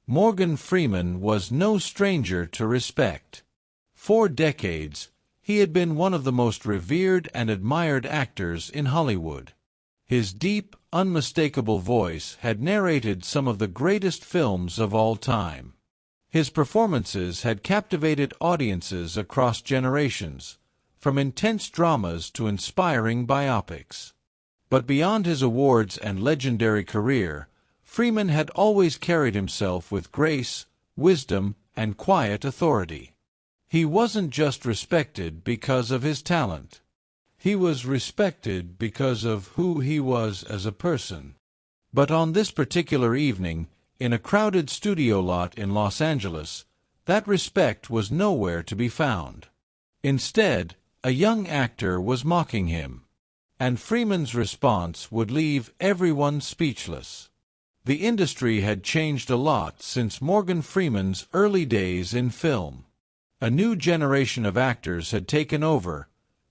Morgan Freeman was no stranger to respect. For decades, he had been one of the most revered and admired actors in Hollywood. His deep, unmistakable voice had narrated some of the greatest films of all time. His performances had captivated audiences across generations, from intense dramas to inspiring biopics. But beyond his awards and legendary career, Freeman had always carried himself with grace, wisdom, and quiet authority. He wasn't just respected because of his talent. He was respected because of who he was as a person. But on this particular evening, in a crowded studio lot in Los Angeles, that respect was nowhere to be found. Instead, a young actor was mocking him, and Freeman's response would leave everyone speechless. The industry had changed a lot since Morgan Freeman's early days in film. A new generation of actors had taken over,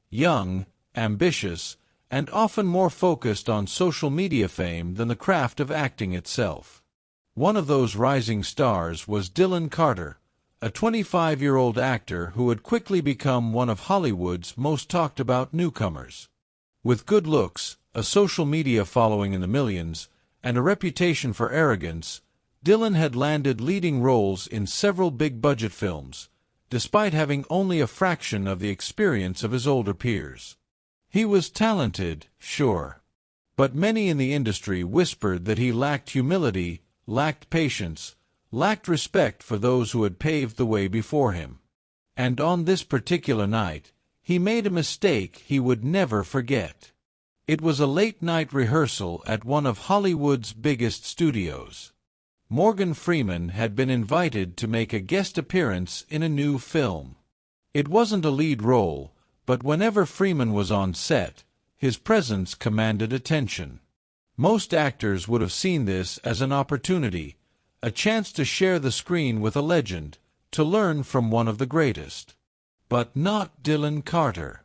young, ambitious, and often more focused on social media fame than the craft of acting itself. One of those rising stars was Dylan Carter, a 25-year-old actor who had quickly become one of Hollywood's most talked-about newcomers. With good looks, a social media following in the millions, and a reputation for arrogance, Dylan had landed leading roles in several big-budget films, despite having only a fraction of the experience of his older peers. He was talented, sure, but many in the industry whispered that he lacked humility, lacked patience, lacked respect for those who had paved the way before him. And on this particular night, he made a mistake he would never forget. It was a late-night rehearsal at one of Hollywood's biggest studios. Morgan Freeman had been invited to make a guest appearance in a new film. It wasn't a lead role, but whenever Freeman was on set, his presence commanded attention. Most actors would have seen this as an opportunity, a chance to share the screen with a legend, to learn from one of the greatest. But not Dylan Carter.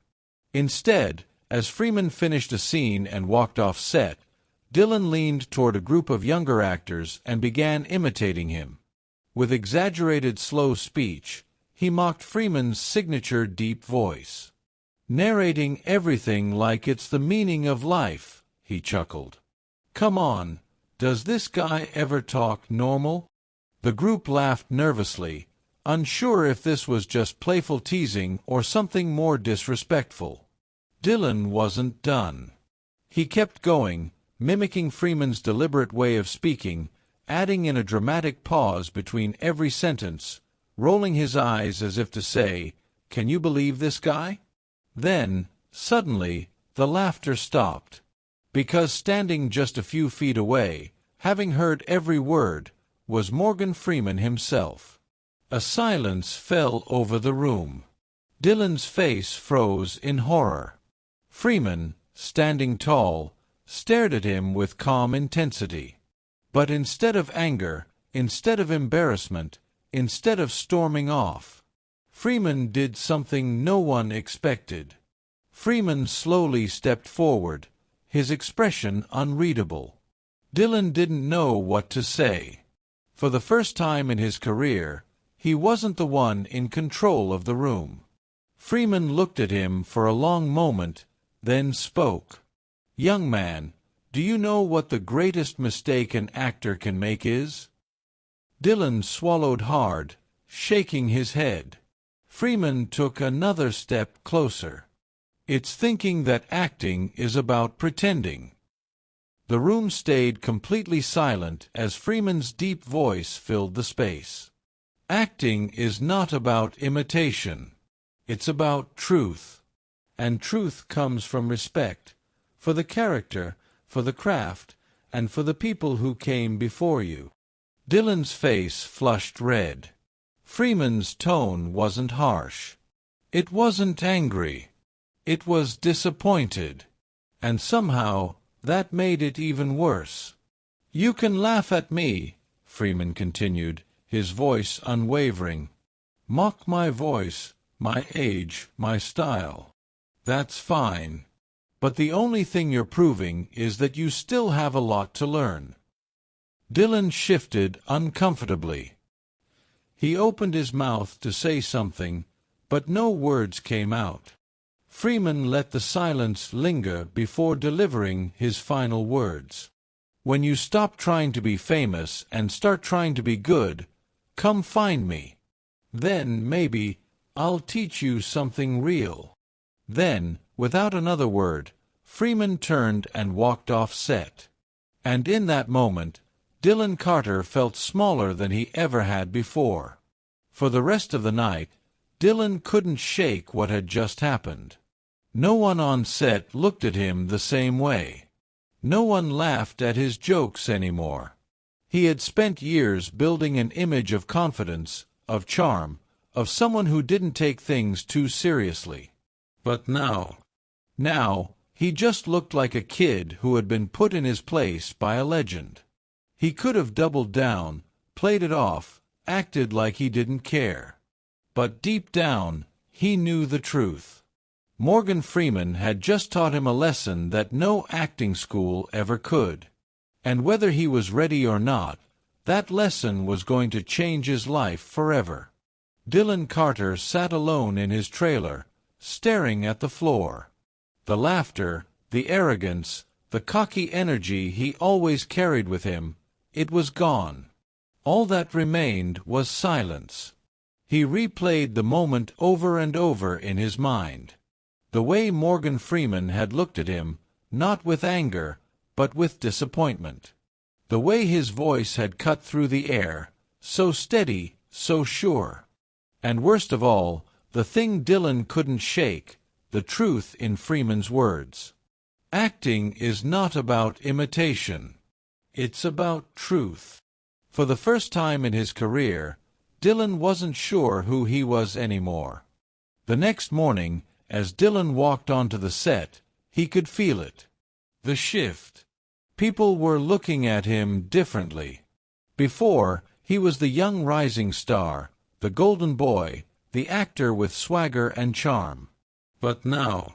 Instead, as Freeman finished a scene and walked off set, Dylan leaned toward a group of younger actors and began imitating him. With exaggerated slow speech, he mocked Freeman's signature deep voice. "Narrating everything like it's the meaning of life," he chuckled. "Come on, does this guy ever talk normal?" The group laughed nervously, unsure if this was just playful teasing or something more disrespectful. Dylan wasn't done. He kept going, mimicking Freeman's deliberate way of speaking, adding in a dramatic pause between every sentence, rolling his eyes as if to say, "Can you believe this guy?" Then, suddenly, the laughter stopped. Because standing just a few feet away, having heard every word, was Morgan Freeman himself. A silence fell over the room. Dylan's face froze in horror. Freeman, standing tall, stared at him with calm intensity. But instead of anger, instead of embarrassment, instead of storming off, Freeman did something no one expected. Freeman slowly stepped forward, his expression unreadable. Dylan didn't know what to say. For the first time in his career, he wasn't the one in control of the room. Freeman looked at him for a long moment, then spoke. "Young man, do you know what the greatest mistake an actor can make is?" Dylan swallowed hard, shaking his head. Freeman took another step closer. "It's thinking that acting is about pretending." The room stayed completely silent as Freeman's deep voice filled the space. Acting is not about imitation. It's about truth. And truth comes from respect, for the character, for the craft, and for the people who came before you. Dylan's face flushed red. Freeman's tone wasn't harsh. It wasn't angry. It was disappointed. And somehow, that made it even worse. "You can laugh at me," Freeman continued, his voice unwavering. "Mock my voice, my age, my style. That's fine. But the only thing you're proving is that you still have a lot to learn." Dylan shifted uncomfortably. He opened his mouth to say something, but no words came out. Freeman let the silence linger before delivering his final words. "When you stop trying to be famous and start trying to be good, come find me. Then, maybe, I'll teach you something real." Then, without another word, Freeman turned and walked off set. And in that moment, Dylan Carter felt smaller than he ever had before. For the rest of the night, Dylan couldn't shake what had just happened. No one on set looked at him the same way. No one laughed at his jokes anymore. He had spent years building an image of confidence, of charm, of someone who didn't take things too seriously. But now, he just looked like a kid who had been put in his place by a legend. He could have doubled down, played it off, acted like he didn't care. But deep down, he knew the truth. Morgan Freeman had just taught him a lesson that no acting school ever could. And whether he was ready or not, that lesson was going to change his life forever. Dylan Carter sat alone in his trailer, staring at the floor. The laughter, the arrogance, the cocky energy he always carried with him, it was gone. All that remained was silence. He replayed the moment over and over in his mind. The way Morgan Freeman had looked at him, not with anger, but with disappointment. The way his voice had cut through the air, so steady, so sure. And worst of all, the thing Dylan couldn't shake, the truth in Freeman's words. Acting is not about imitation. It's about truth. For the first time in his career, Dylan wasn't sure who he was anymore. The next morning, as Dylan walked onto the set, he could feel it. The shift. People were looking at him differently. Before, he was the young rising star, the golden boy, the actor with swagger and charm. But now,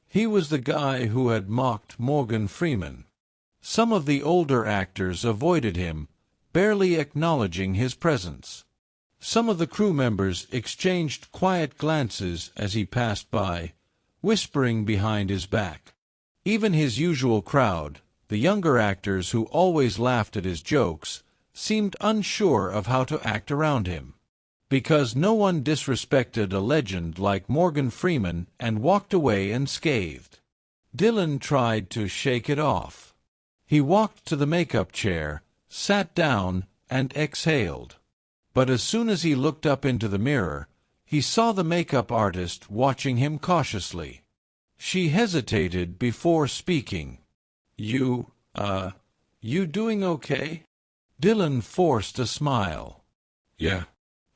he was the guy who had mocked Morgan Freeman. Some of the older actors avoided him, barely acknowledging his presence. Some of the crew members exchanged quiet glances as he passed by, whispering behind his back. Even his usual crowd, the younger actors who always laughed at his jokes, seemed unsure of how to act around him. Because no one disrespected a legend like Morgan Freeman and walked away unscathed. Dylan tried to shake it off. He walked to the makeup chair, sat down, and exhaled. But as soon as he looked up into the mirror, he saw the makeup artist watching him cautiously. She hesitated before speaking. You doing okay?" Dylan forced a smile. "Yeah."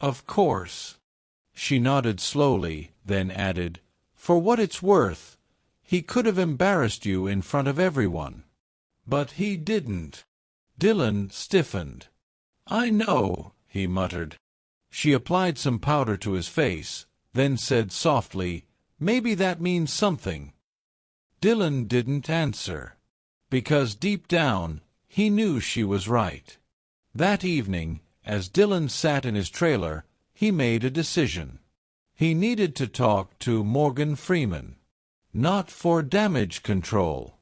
"Of course." She nodded slowly, then added, "For what it's worth, he could have embarrassed you in front of everyone." "But he didn't." Dylan stiffened. "I know," he muttered. She applied some powder to his face, then said softly, "Maybe that means something." Dylan didn't answer. Because deep down, he knew she was right. That evening, as Dylan sat in his trailer, he made a decision. He needed to talk to Morgan Freeman. Not for damage control.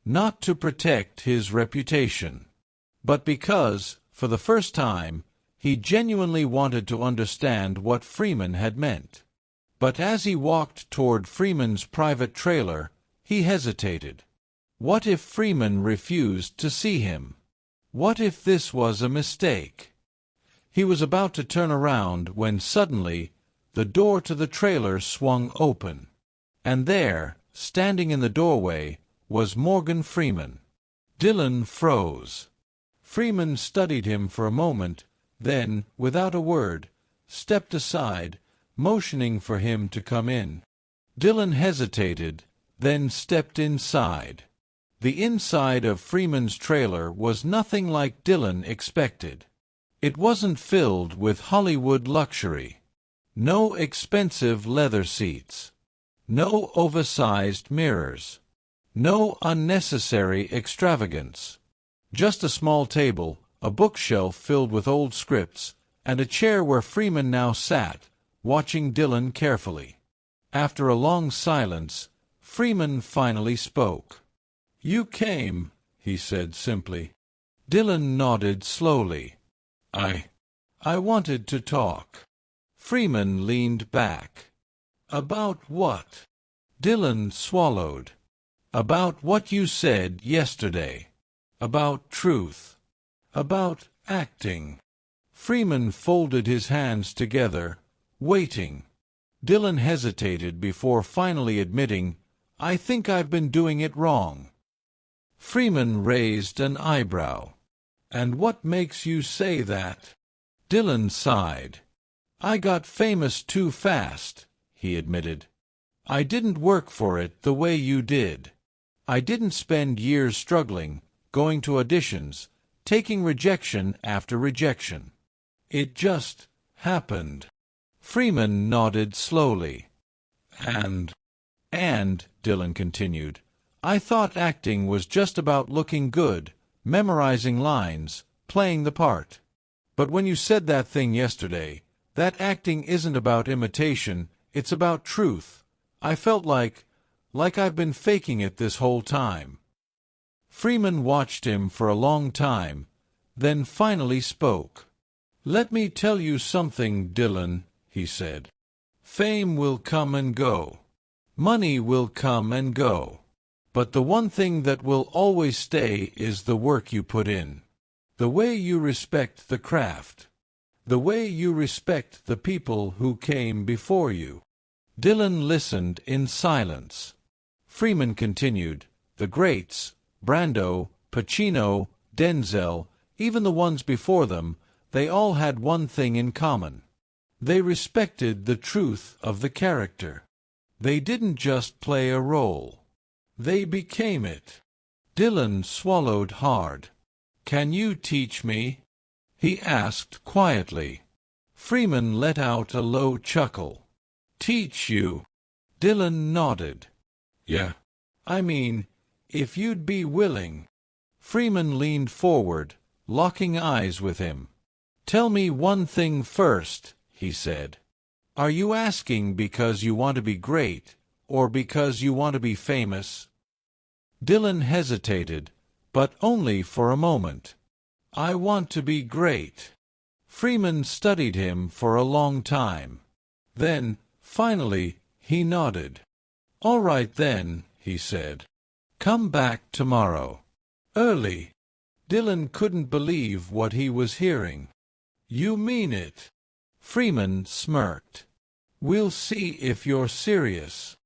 Not to protect his reputation. But because, for the first time, he genuinely wanted to understand what Freeman had meant. But as he walked toward Freeman's private trailer, he hesitated. What if Freeman refused to see him? What if this was a mistake? He was about to turn around when suddenly the door to the trailer swung open. And there, standing in the doorway, was Morgan Freeman. Dylan froze. Freeman studied him for a moment, then, without a word, stepped aside, motioning for him to come in. Dylan hesitated, then stepped inside. The inside of Freeman's trailer was nothing like Dylan expected. It wasn't filled with Hollywood luxury. No expensive leather seats. No oversized mirrors. No unnecessary extravagance. Just a small table, a bookshelf filled with old scripts, and a chair where Freeman now sat, watching Dylan carefully. After a long silence, Freeman finally spoke. "You came," he said simply. Dylan nodded slowly. I wanted to talk." Freeman leaned back. "About what?" Dylan swallowed. "About what you said yesterday. About truth. About acting." Freeman folded his hands together, waiting. Dylan hesitated before finally admitting, "I think I've been doing it wrong." Freeman raised an eyebrow. "And what makes you say that?" Dylan sighed. "I got famous too fast," he admitted. "I didn't work for it the way you did. I didn't spend years struggling, going to auditions, taking rejection after rejection. It just happened." Freeman nodded slowly. And, Dylan continued, "I thought acting was just about looking good, memorizing lines, playing the part. But when you said that thing yesterday, that acting isn't about imitation, it's about truth, I felt like I've been faking it this whole time." Freeman watched him for a long time, then finally spoke. "Let me tell you something, Dylan," he said. "Fame will come and go. Money will come and go. But the one thing that will always stay is the work you put in. The way you respect the craft. The way you respect the people who came before you." Dylan listened in silence. Freeman continued, "The greats, Brando, Pacino, Denzel, even the ones before them, they all had one thing in common. They respected the truth of the character. They didn't just play a role. They became it." Dylan swallowed hard. "Can you teach me?" he asked quietly. Freeman let out a low chuckle. "Teach you?" Dylan nodded. "Yeah. I mean, if you'd be willing." Freeman leaned forward, locking eyes with him. "Tell me one thing first," he said. "Are you asking because you want to be great, or because you want to be famous?" Dylan hesitated, but only for a moment. "I want to be great." Freeman studied him for a long time. Then, finally, he nodded. "All right then," he said. "Come back tomorrow. Early." Dylan couldn't believe what he was hearing. "You mean it?" Freeman smirked. "We'll see if you're serious."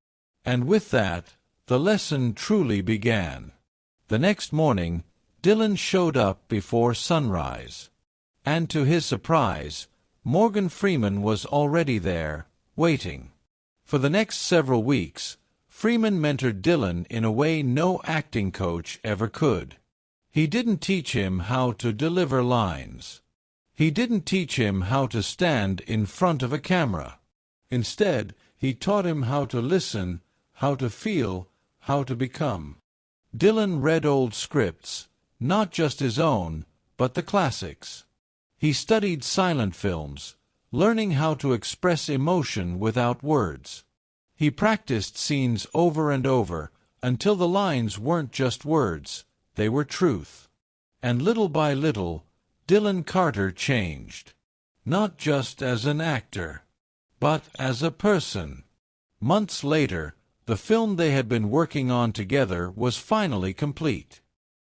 And with that, the lesson truly began. The next morning, Dylan showed up before sunrise. And to his surprise, Morgan Freeman was already there, waiting. For the next several weeks, Freeman mentored Dylan in a way no acting coach ever could. He didn't teach him how to deliver lines. He didn't teach him how to stand in front of a camera. Instead, he taught him how to listen, how to feel, how to become. Dylan read old scripts, not just his own, but the classics. He studied silent films, learning how to express emotion without words. He practiced scenes over and over, until the lines weren't just words, they were truth. And little by little, Dylan Carter changed. Not just as an actor, but as a person. Months later, the film they had been working on together was finally complete.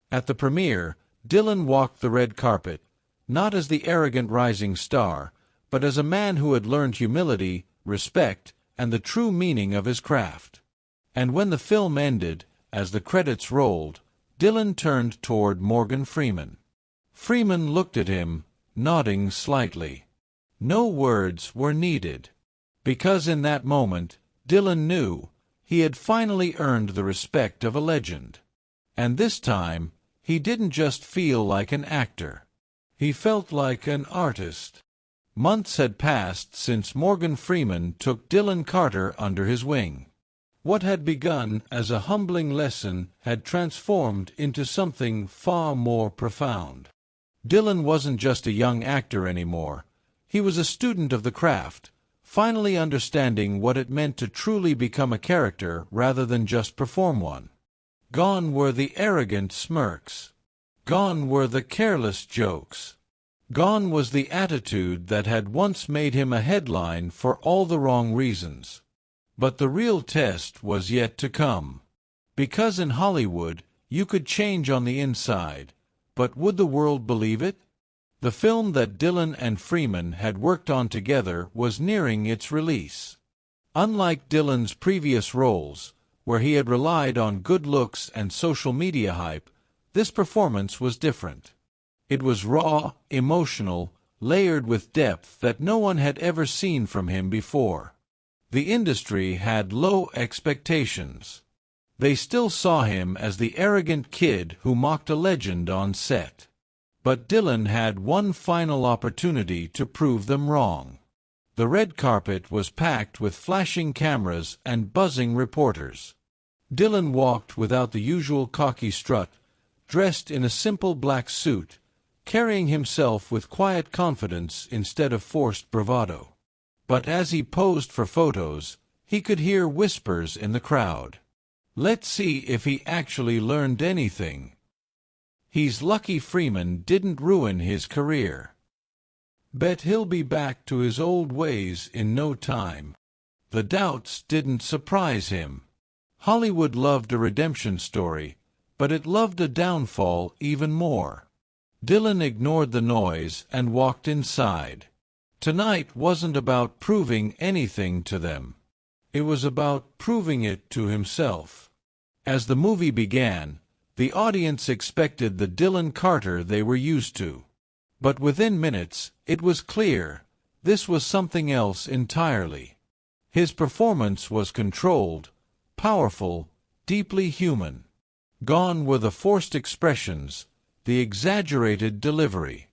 At the premiere, Dylan walked the red carpet, not as the arrogant rising star, but as a man who had learned humility, respect, and the true meaning of his craft. And when the film ended, as the credits rolled, Dylan turned toward Morgan Freeman. Freeman looked at him, nodding slightly. No words were needed. Because in that moment, Dylan knew he had finally earned the respect of a legend. And this time, he didn't just feel like an actor. He felt like an artist. Months had passed since Morgan Freeman took Dylan Carter under his wing. What had begun as a humbling lesson had transformed into something far more profound. Dylan wasn't just a young actor anymore. He was a student of the craft, finally understanding what it meant to truly become a character rather than just perform one. Gone were the arrogant smirks. Gone were the careless jokes. Gone was the attitude that had once made him a headline for all the wrong reasons. But the real test was yet to come. Because in Hollywood, you could change on the inside, but would the world believe it? The film that Dylan and Freeman had worked on together was nearing its release. Unlike Dylan's previous roles, where he had relied on good looks and social media hype, this performance was different. It was raw, emotional, layered with depth that no one had ever seen from him before. The industry had low expectations. They still saw him as the arrogant kid who mocked a legend on set. But Dylan had one final opportunity to prove them wrong. The red carpet was packed with flashing cameras and buzzing reporters. Dylan walked without the usual cocky strut, dressed in a simple black suit, carrying himself with quiet confidence instead of forced bravado. But as he posed for photos, he could hear whispers in the crowd. "Let's see if he actually learned anything. He's lucky Freeman didn't ruin his career. Bet he'll be back to his old ways in no time." The doubts didn't surprise him. Hollywood loved a redemption story, but it loved a downfall even more. Dylan ignored the noise and walked inside. Tonight wasn't about proving anything to them. It was about proving it to himself. As the movie began, the audience expected the Dylan Carter they were used to. But within minutes, it was clear, this was something else entirely. His performance was controlled, powerful, deeply human. Gone were the forced expressions, the exaggerated delivery.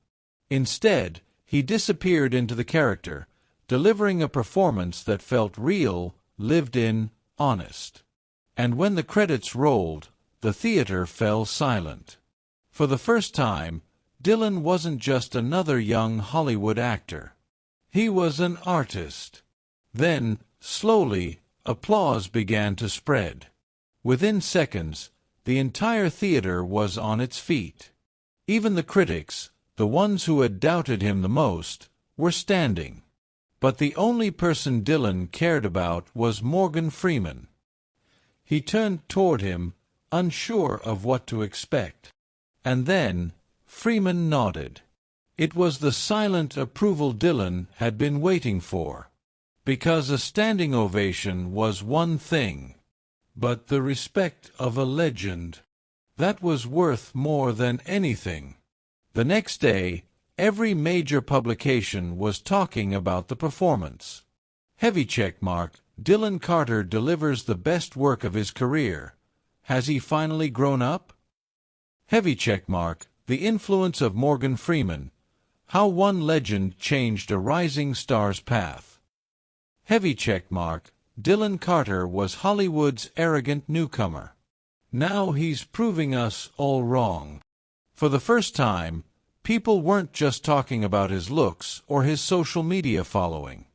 Instead, he disappeared into the character, delivering a performance that felt real, lived in, honest. And when the credits rolled, the theater fell silent. For the first time, Dylan wasn't just another young Hollywood actor. He was an artist. Then, slowly, applause began to spread. Within seconds, the entire theater was on its feet. Even the critics, the ones who had doubted him the most, were standing. But the only person Dylan cared about was Morgan Freeman. He turned toward him, unsure of what to expect. And then, Freeman nodded. It was the silent approval Dylan had been waiting for. Because a standing ovation was one thing, but the respect of a legend, that was worth more than anything. The next day, every major publication was talking about the performance. Heavy checkmark, Dylan Carter delivers the best work of his career. Has he finally grown up? Heavy checkmark, the influence of Morgan Freeman. How one legend changed a rising star's path. Heavy checkmark, Dylan Carter was Hollywood's arrogant newcomer. Now he's proving us all wrong. For the first time, people weren't just talking about his looks or his social media following.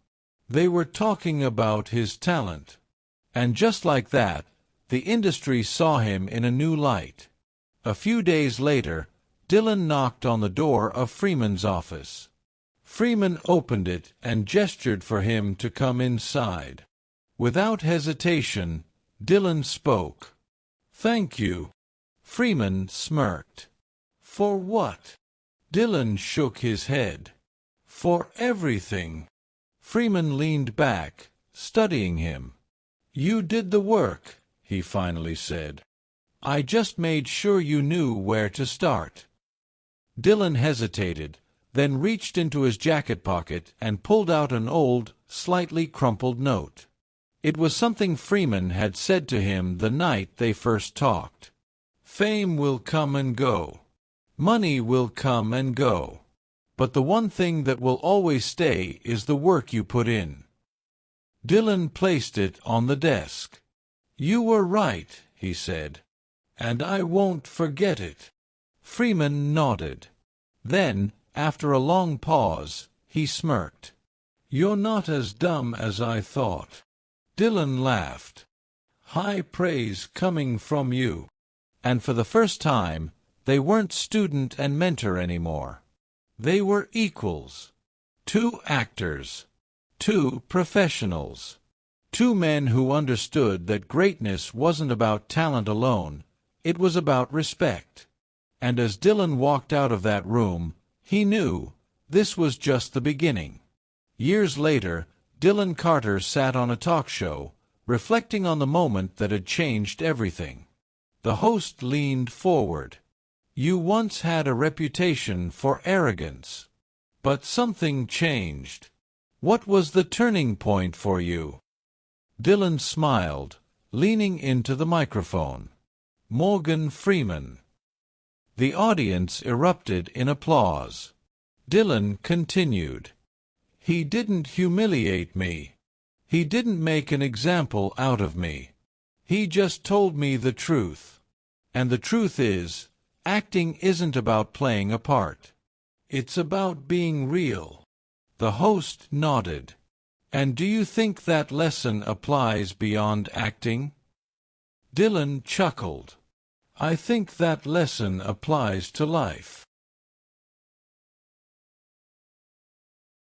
They were talking about his talent. And just like that, the industry saw him in a new light. A few days later, Dylan knocked on the door of Freeman's office. Freeman opened it and gestured for him to come inside. Without hesitation, Dylan spoke. "Thank you." Freeman smirked. "For what?" Dylan shook his head. "For everything." Freeman leaned back, studying him. "You did the work," he finally said. "I just made sure you knew where to start." Dylan hesitated, then reached into his jacket pocket and pulled out an old, slightly crumpled note. It was something Freeman had said to him the night they first talked. "Fame will come and go. Money will come and go. But the one thing that will always stay is the work you put in." Dylan placed it on the desk. "You were right," he said, "and I won't forget it." Freeman nodded. Then, after a long pause, he smirked. "You're not as dumb as I thought." Dylan laughed. "High praise coming from you." And for the first time, they weren't student and mentor anymore. They were equals. Two actors. Two professionals. Two men who understood that greatness wasn't about talent alone, it was about respect. And as Dylan walked out of that room, he knew this was just the beginning. Years later, Dylan Carter sat on a talk show, reflecting on the moment that had changed everything. The host leaned forward. "You once had a reputation for arrogance. But something changed. What was the turning point for you?" Dylan smiled, leaning into the microphone. "Morgan Freeman." The audience erupted in applause. Dylan continued. "He didn't humiliate me. He didn't make an example out of me. He just told me the truth. And the truth is, acting isn't about playing a part. It's about being real." The host nodded. "And do you think that lesson applies beyond acting?" Dylan chuckled. "I think that lesson applies to life."